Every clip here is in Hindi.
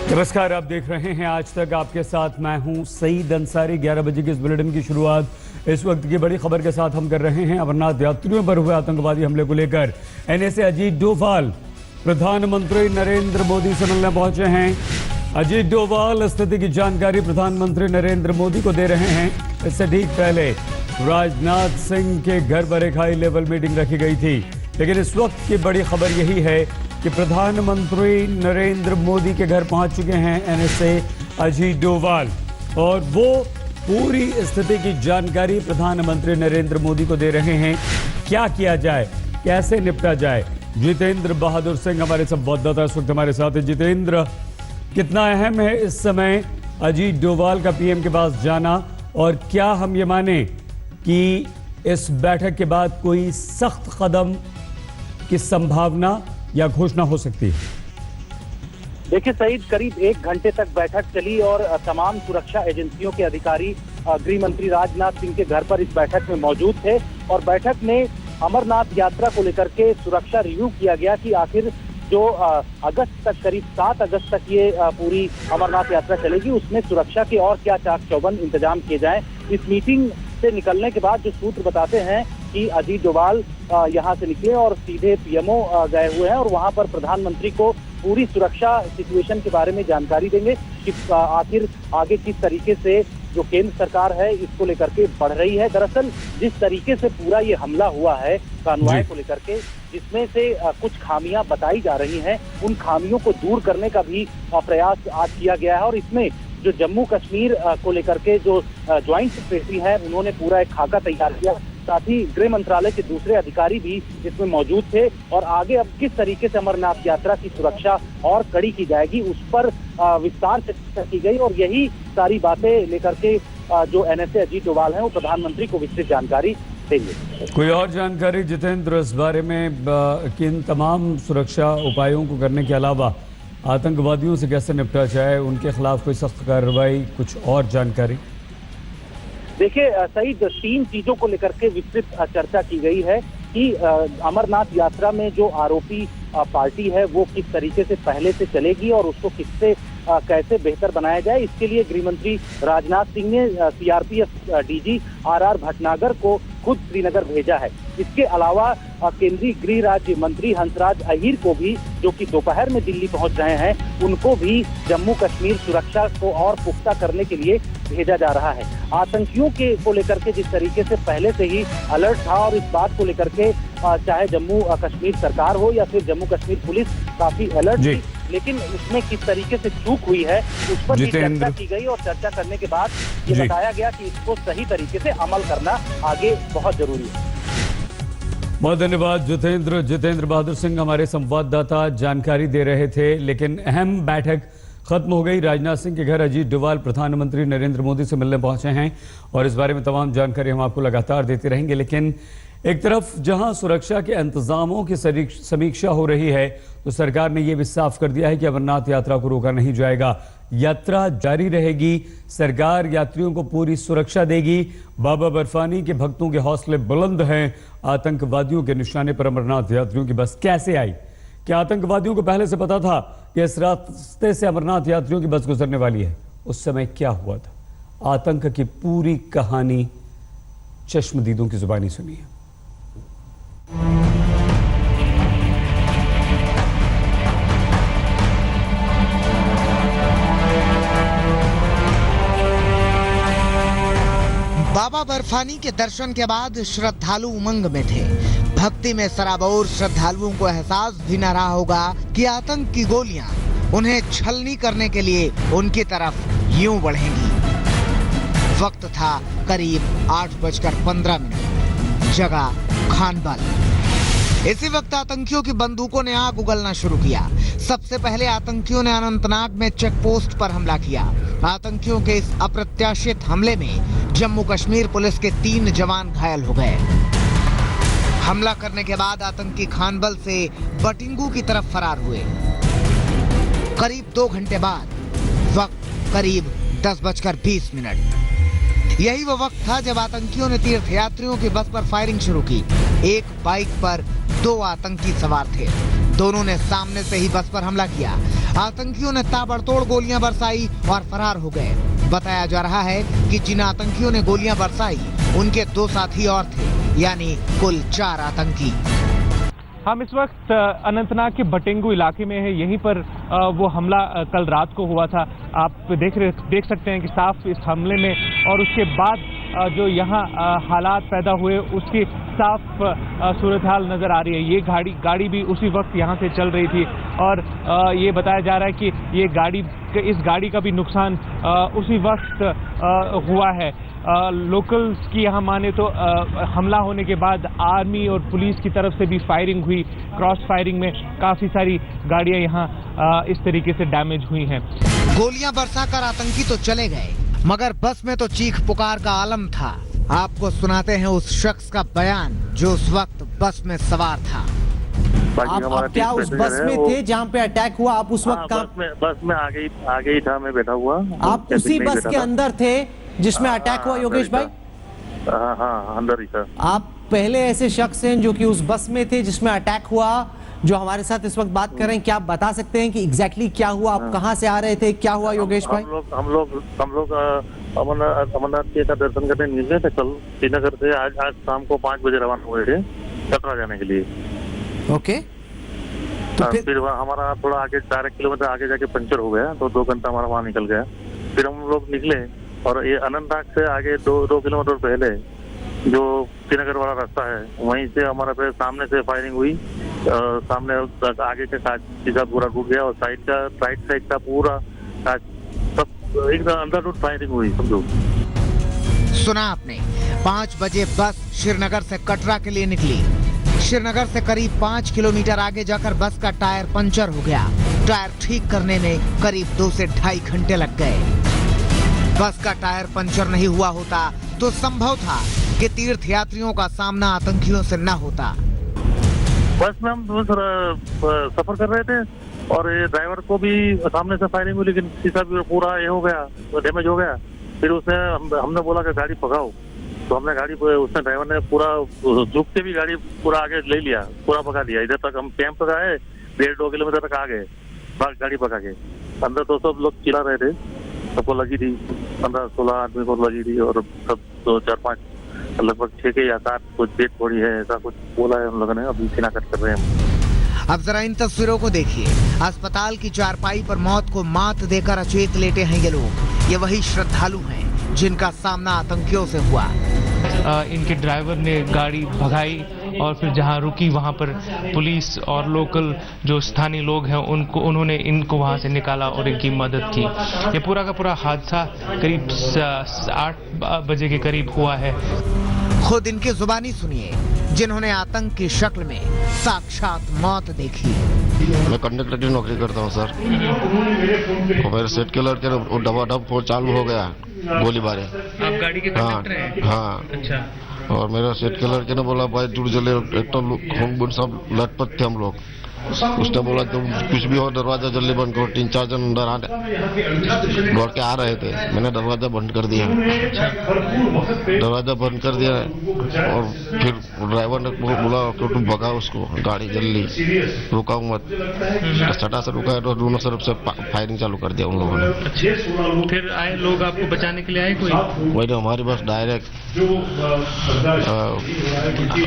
नमस्कार, आप देख रहे हैं आज तक। आपके साथ मैं हूं सईद अंसारी। 11 बजे के इस बुलेटिन की शुरुआत इस वक्त की बड़ी खबर के साथ हम कर रहे हैं। अमरनाथ यात्रियों पर हुए आतंकवादी हमले को लेकर एनएसए अजीत डोभाल प्रधानमंत्री नरेंद्र मोदी से मिलने पहुंचे हैं। अजीत डोभाल स्थिति की जानकारी प्रधानमंत्री नरेंद्र मोदी को दे रहे हैं। इससे ठीक पहले राजनाथ सिंह के घर पर एक हाई लेवल मीटिंग रखी गई थी, लेकिन इस वक्त की बड़ी खबर यही है कि प्रधानमंत्री नरेंद्र मोदी के घर पहुंच चुके हैं एनएसए अजीत डोभाल, और वो पूरी स्थिति की जानकारी प्रधानमंत्री नरेंद्र मोदी को दे रहे हैं। क्या किया जाए, कैसे निपटा जाए। जितेंद्र बहादुर सिंह हमारे संवाददाता इस वक्त हमारे साथ है। जितेंद्र, कितना अहम है इस समय अजीत डोभाल का पीएम के पास जाना, और क्या हम ये माने कि इस बैठक के बाद कोई सख्त कदम की संभावना या घोषणा हो सकती है? देखिए सईद, करीब 1 घंटे तक बैठक चली और तमाम सुरक्षा एजेंसियों के अधिकारी गृह मंत्री राजनाथ सिंह के घर पर इस बैठक में मौजूद थे। और बैठक में अमरनाथ यात्रा को लेकर के सुरक्षा रिव्यू किया गया कि आखिर जो अगस्त तक, करीब 7 अगस्त तक ये पूरी अमरनाथ यात्रा चलेगी, उसमें सुरक्षा के और क्या चाक चौबंद इंतजाम किए जाएं। इस मीटिंग से निकलने के बाद जो सूत्र बताते हैं कि अजीत डोभाल यहाँ से निकले और सीधे पीएमओ गए हुए हैं और वहाँ पर प्रधानमंत्री को पूरी सुरक्षा सिचुएशन के बारे में जानकारी देंगे कि आखिर आगे किस तरीके से जो केंद्र सरकार है इसको लेकर के बढ़ रही है। दरअसल जिस तरीके से पूरा ये हमला हुआ है कानवाई को लेकर के, जिसमें से कुछ खामियां बताई जा रही हैं, उन खामियों को दूर करने का भी प्रयास आज किया गया है। और इसमें जो जम्मू कश्मीर को लेकर के जो ज्वाइंट सेक्रेटरी है, उन्होंने पूरा एक खाका तैयार किया। साथ ही गृह मंत्रालय के दूसरे अधिकारी भी इसमें मौजूद थे। और आगे अब किस तरीके से अमरनाथ यात्रा की सुरक्षा और कड़ी की जाएगी, उस पर विस्तार से चर्चा की गई। और यही सारी बातें लेकर के जो एनएसए अजीत डोभाल हैं वो प्रधानमंत्री को विस्तृत जानकारी देंगे। कोई और जानकारी जितेंद्र इस बारे में किन तमाम सुरक्षा उपायों को करने के अलावा आतंकवादियों से कैसे निपटा जाए, उनके खिलाफ कोई सख्त कार्रवाई, कुछ और जानकारी? देखिए सही 3 चीजों को लेकर के विस्तृत चर्चा की गई है कि अमरनाथ यात्रा में जो आरोपी पार्टी है वो किस तरीके से पहले से चलेगी और उसको किससे कैसे बेहतर बनाया जाए। इसके लिए गृह मंत्री राजनाथ सिंह ने सीआरपीएफ डीजी आरआर भटनागर को खुद श्रीनगर भेजा है। इसके अलावा केंद्रीय गृह राज्य मंत्री हंसराज अहीर को भी, जो कि दोपहर में दिल्ली पहुंच रहे हैं, उनको भी जम्मू कश्मीर सुरक्षा को और पुख्ता करने के लिए भेजा जा रहा है। आतंकियों को लेकर के जिस तरीके से पहले से ही अलर्ट था, और इस बात को लेकर के चाहे जम्मू कश्मीर सरकार हो या फिर जम्मू कश्मीर पुलिस काफी अलर्ट थी, लेकिन उसमें किस तरीके से चूक हुई है उस पर भी चर्चा की गई। और चर्चा करने के बाद ये बताया गया कि इसको सही तरीके से अमल करना आगे बहुत जरूरी है। बहुत धन्यवाद जितेंद्र। जितेंद्र बहादुर सिंह हमारे संवाददाता जानकारी दे रहे थे। लेकिन अहम बैठक खत्म हो गई। राजनाथ सिंह के घर अजीत डोभाल प्रधानमंत्री नरेंद्र मोदी से मिलने पहुंचे हैं, और इस बारे में तमाम जानकारी हम आपको लगातार देते रहेंगे। लेकिन एक तरफ जहां सुरक्षा के इंतजामों की समीक्षा हो रही है, तो सरकार ने यह भी साफ कर दिया है कि अमरनाथ यात्रा को रोका नहीं जाएगा। यात्रा जारी रहेगी। सरकार यात्रियों को पूरी सुरक्षा देगी। बाबा बर्फानी के भक्तों के हौसले बुलंद हैं। आतंकवादियों के निशाने पर अमरनाथ यात्रियों की बस कैसे आई? क्या आतंकवादियों को पहले से पता था कि इस रास्ते से अमरनाथ यात्रियों की बस गुजरने वाली है? उस समय क्या हुआ था? आतंक की पूरी कहानी चश्मदीदों की जुबानी सुनिए। बाबा बर्फानी के दर्शन के बाद श्रद्धालु उमंग में थे। भक्ति में सराबोर श्रद्धालुओं को एहसास भी न रहा होगा कि आतंक की गोलियां उन्हें छलनी करने के लिए उनकी तरफ यूं बढ़ेंगी। वक्त था करीब 8:15। जगह खानबल। इसी वक्त आतंकियों की बंदूकों ने आग उगलना शुरू किया। सबसे पहले आतंकियों ने अनंतनाग में चेक पोस्ट पर हमला किया। आतंकियों के इस अप्रत्याशित हमले में जम्मू कश्मीर पुलिस के 3 जवान घायल हो गए। हमला करने के बाद आतंकी खानबल से बटिंगू की तरफ फरार हुए। करीब 2 घंटे बाद, वक्त करीब 10:20। यही वो वक्त था जब आतंकियों ने तीर्थयात्रियों की बस पर फायरिंग शुरू की। एक बाइक पर 2 आतंकी सवार थे। दोनों ने सामने से ही बस पर हमला किया। आतंकियों ने ताबड़तोड़ गोलियां बरसाई और फरार हो गए। बताया जा रहा है कि जिन आतंकियों ने गोलियां बरसाई उनके 2 साथी और थे, यानी कुल 4 आतंकी। हम इस वक्त अनंतनाग के भटेंगू इलाके में है। यहीं पर वो हमला कल रात को हुआ था। आप देख सकते हैं कि साफ इस हमले में और उसके बाद जो यहाँ हालात पैदा हुए उसकी साफ सूरत हाल नजर आ रही है। ये गाड़ी भी उसी वक्त यहाँ से चल रही थी और ये बताया जा रहा है कि इस गाड़ी का भी नुकसान उसी वक्त हुआ है। लोकल्स की यहाँ माने तो हमला होने के बाद आर्मी और पुलिस की तरफ से भी फायरिंग हुई। क्रॉस फायरिंग में काफी सारी गाड़ियां यहाँ इस तरीके से डैमेज हुई हैं। गोलियां बरसाकर आतंकी तो चले गए, मगर बस में तो चीख पुकार का आलम था। आपको सुनाते हैं उस शख्स का बयान जो उस वक्त बस में सवार था। आप क्या उस बस में थे जहाँ पे अटैक हुआ? आप उस वक्त बस में आगे ही था, मैं बैठा हुआ। आप उसी बस के अंदर थे जिसमें अटैक हुआ योगेश भाई? हाँ, अंदर ही था। आप पहले ऐसे शख्स हैं जो कि उस बस में थे जिसमें अटैक हुआ, जो हमारे साथ इस वक्त बात कर रहे हैं। क्या आप बता सकते हैं कि एग्जैक्टली क्या हुआ? आप कहाँ से आ रहे थे, क्या हुआ योगेश भाई? हम लोग अमरनाथ के दर्शन करने निकले थे कल श्रीनगर से। आज शाम को 5 बजे रवाना हुए थे कटरा जाने के लिए। ओके, तो फिर हमारा थोड़ा आगे 4 किलोमीटर आगे जाके पंचर हो गया, तो 2 घंटा हमारा वहाँ निकल गया। फिर हम लोग निकले और ये अनंतनाग से आगे 2 किलोमीटर पहले जो श्रीनगर वाला रास्ता है, वहीं से हमारा फिर सामने से फायरिंग हुई। सामने आगे का कांच सीधा पूरा टूट गया और राइट साइड का पूरा कांच सब एकदम अंदर फायरिंग हुई समझो। सुना आपने, 5 बजे बस श्रीनगर से कटरा के लिए निकली। श्रीनगर से करीब 5 किलोमीटर आगे जाकर बस का टायर पंचर हो गया। टायर ठीक करने में करीब 2 से 2.5 घंटे लग गए। बस का टायर पंचर नहीं हुआ होता तो संभव था कि तीर्थ यात्रियों का सामना आतंकियों से न होता। बस में हम सफर कर रहे थे और ये ड्राइवर को भी सामने से फायरिंग हुई, लेकिन शीशा भी पूरा ये हो गया, डैमेज हो गया। फिर हमने बोला कि गाड़ी भगाओ, तो हमने उसने ड्राइवर ने पूरा झुक के भी गाड़ी पूरा आगे ले लिया, पूरा भगा दिया। इधर तक हम कैंप तक आए, 1.5-2 किलोमीटर तक आ गए गाड़ी भगा के। अंदर तो सब लोग चिल्ला रहे थे, सबको लगी थी, 15-16 आदमी को लगी थी और सब 2-4-5 लगभग 6 या 7 कुछ डेट बॉडी है, ऐसा कुछ बोला है उन लोगों ने। अभी शिनाख्त कर रहे हैं। अब जरा इन तस्वीरों को देखिए। अस्पताल की चारपाई पर मौत को मात देकर अचेत लेटे हैं ये लोग। ये वही श्रद्धालु हैं जिनका सामना आतंकियों से हुआ। इनके ड्राइवर ने गाड़ी भगाई और फिर जहां रुकी वहां पर पुलिस और लोकल जो स्थानीय लोग हैं उन्होंने इनको वहां से निकाला और इनकी मदद की। ये पूरा का पूरा हादसा करीब 8 बजे के करीब हुआ है। खुद इनकी जुबानी सुनिए, जिन्होंने आतंक की शक्ल में साक्षात मौत देखी। मैं कंडक्टर की नौकरी करता हूँ सर। और मेरे सेट के लड़के डबाडब चालू हो गया गोलीबारी। आप गाड़ी के कंडक्टर हैं? हाँ। अच्छा। और मेरा सेट के लड़के ने बोला भाई जुड़ जले, एक तो खून बुन सब लटपट थे हम लोग। उसने बोला तुम कुछ भी हो दरवाजा जल्दी बंद करो। 3-4 जन अंदर दौड़ के आ रहे थे। मैंने दरवाजा बंद कर दिया, दरवाजा बंद कर दिया और फिर ड्राइवर ने बोला कि तुम भगा उसको, गाड़ी जल्दी रुका मत। सटा से रुका है तो दोनों तरफ से फायरिंग चालू कर दिया उन लोगों ने। फिर आए लोग आपको बचाने के लिए आए कोई? वही तो हमारी बस डायरेक्ट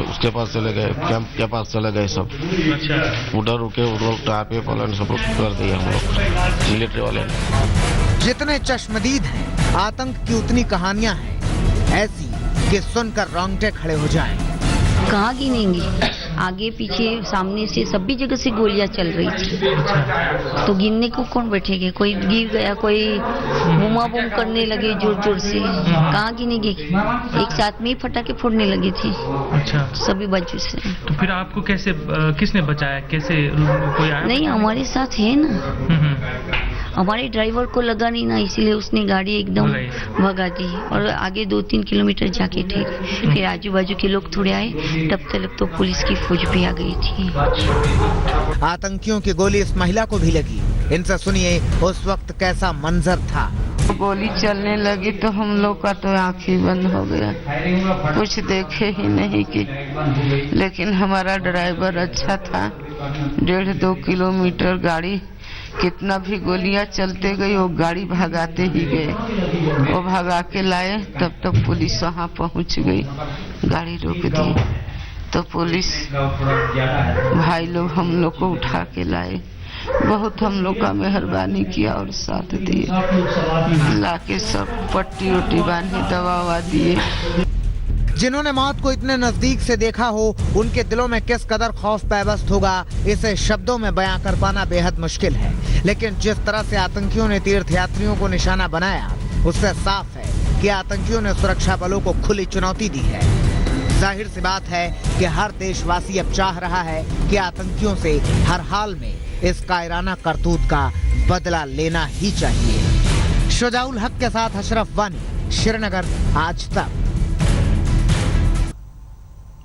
उसके पास चले गए, कैंप के पास चले गए सब। अच्छा। उधर रुके, उधर टापे पलन सब कर दिया हम लोग मिलिट्री वाले ने। जितने चश्मदीद हैं, आतंक की उतनी कहानियां हैं ऐसी कि सुनकर रोंगटे खड़े हो जाएं। कहाँ गिनेंगे, आगे पीछे सामने से सभी जगह से गोलियां चल रही थी, तो गिनने को कौन बैठेगा? कोई गिर गया, कोई बूमा बूम करने लगे जोर जोर से, कहाँ गिनेंगे? एक साथ में ही फटाके फोड़ने लगे थे। अच्छा। सभी बाजू से। तो फिर आपको कैसे किसने बचाया? कैसे कोई आया? नहीं, हमारे साथ है ना, हमारे ड्राइवर को लगा नहीं ना, इसीलिए उसने गाड़ी एकदम भगा दी और आगे 2-3 किलोमीटर जाके ठीक। फिर आजू बाजू के लोग थोड़े आए, तब तक तो पुलिस की फौज भी आ गई थी। आतंकियों की गोली इस महिला को भी लगी। इनसे सुनिए उस वक्त कैसा मंजर था। गोली चलने लगी तो हम लोग का तो आँख ही बंद हो गया, कुछ देखे ही नहीं कि। लेकिन हमारा ड्राइवर अच्छा था, 1.5-2 किलोमीटर गाड़ी कितना भी गोलियां चलते गई, वो गाड़ी भगाते ही गए। वो भगा के लाए, तब तक पुलिस वहाँ पहुँच गई, गाड़ी रोक दी। तो पुलिस भाई लोग हम लोग को उठा के लाए, बहुत हम लोग का मेहरबानी किया और साथ दिए, लाके सब पट्टी उट्टी बांधी, दवा ववा दिए। जिन्होंने मौत को इतने नजदीक से देखा हो, उनके दिलों में किस कदर खौफ पैबस्त होगा, इसे शब्दों में बयां कर पाना बेहद मुश्किल है। लेकिन जिस तरह से आतंकियों ने तीर्थयात्रियों को निशाना बनाया, उससे साफ है कि आतंकियों ने सुरक्षा बलों को खुली चुनौती दी है। जाहिर सी बात है कि हर देशवासी अब चाह रहा है कि आतंकियों से हर हाल में इस कायराना करतूत का बदला लेना ही चाहिए। शुजाउल हक के साथ अशरफ वानी, श्रीनगर, आज तक।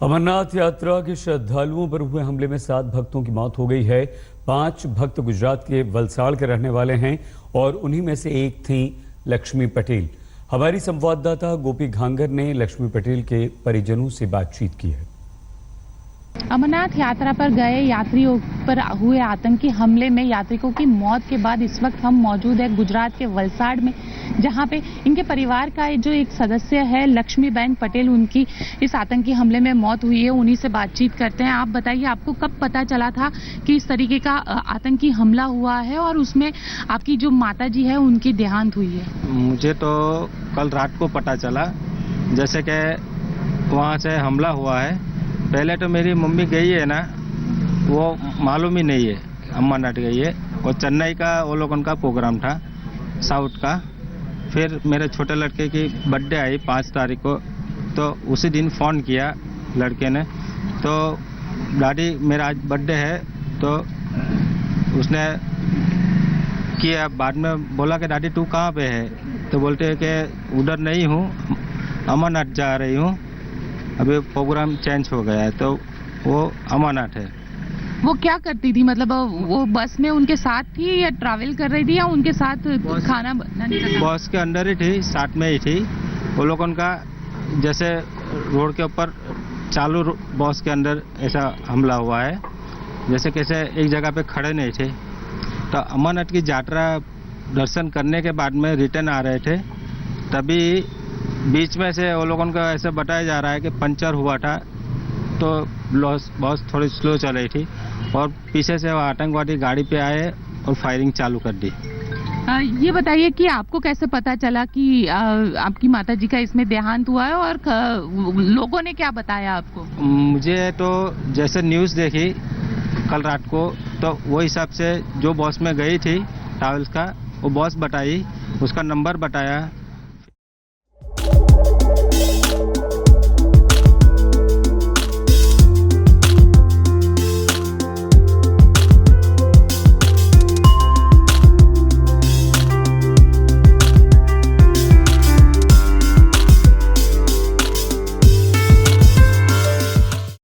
अमरनाथ यात्रा के श्रद्धालुओं पर हुए हमले में 7 भक्तों की मौत हो गई है। 5 भक्त गुजरात के वलसाड़ के रहने वाले हैं और उन्हीं में से एक थी लक्ष्मी पटेल। हमारी संवाददाता गोपी घांगर ने लक्ष्मी पटेल के परिजनों से बातचीत की है। अमरनाथ यात्रा पर गए यात्रियों पर हुए आतंकी हमले में यात्रिकों की मौत के बाद इस वक्त हम मौजूद है गुजरात के वलसाड़ में, जहां पे इनके परिवार का जो एक सदस्य है लक्ष्मीबेन पटेल, उनकी इस आतंकी हमले में मौत हुई है। उन्हीं से बातचीत करते हैं। आप बताइए, आपको कब पता चला था कि इस तरीके का आतंकी हमला हुआ है और उसमें आपकी जो माता जी है उनकी देहांत हुई है? मुझे तो कल रात को पता चला, जैसे कि वहाँ से हमला हुआ है। पहले तो मेरी मम्मी गई है ना, वो मालूम ही नहीं है अमरनाथ गई है। और चेन्नई का वो लोगों का प्रोग्राम था, साउथ का। फिर मेरे छोटे लड़के की बर्थडे आई 5 तारीख को, तो उसी दिन फ़ोन किया लड़के ने, तो दादी मेरा आज बर्थडे है, तो उसने किया। बाद में बोला कि दादी तू कहाँ पे है, तो बोलते हैं कि उधर नहीं हूँ, अमरनाथ जा रही हूँ, अभी प्रोग्राम चेंज हो गया है, तो वो अमरनाथ है। वो क्या करती थी, मतलब वो बस में उनके साथ थी या ट्रैवल कर रही थी या उनके साथ खाना बनाने का? बस के अंदर ही थी, साथ में ही थी। वो लोगों का जैसे रोड के ऊपर चालू बस के अंदर ऐसा हमला हुआ है, जैसे कैसे एक जगह पे खड़े नहीं थे। तो अमरनाथ की यात्रा दर्शन करने के बाद में रिटर्न आ रहे थे, तभी बीच में से वो लोगों का ऐसे बताया जा रहा है कि पंचर हुआ था, तो बस थोड़ी स्लो चल रही थी और पीछे से वो आतंकवादी गाड़ी पे आए और फायरिंग चालू कर दी। ये बताइए कि आपको कैसे पता चला कि आपकी माताजी का इसमें देहांत हुआ है और लोगों ने क्या बताया आपको? मुझे तो जैसे न्यूज़ देखी कल रात को, तो वो हिसाब से जो बॉस में गई थी ट्रैवल्स का, वो बॉस बताई, उसका नंबर बताया,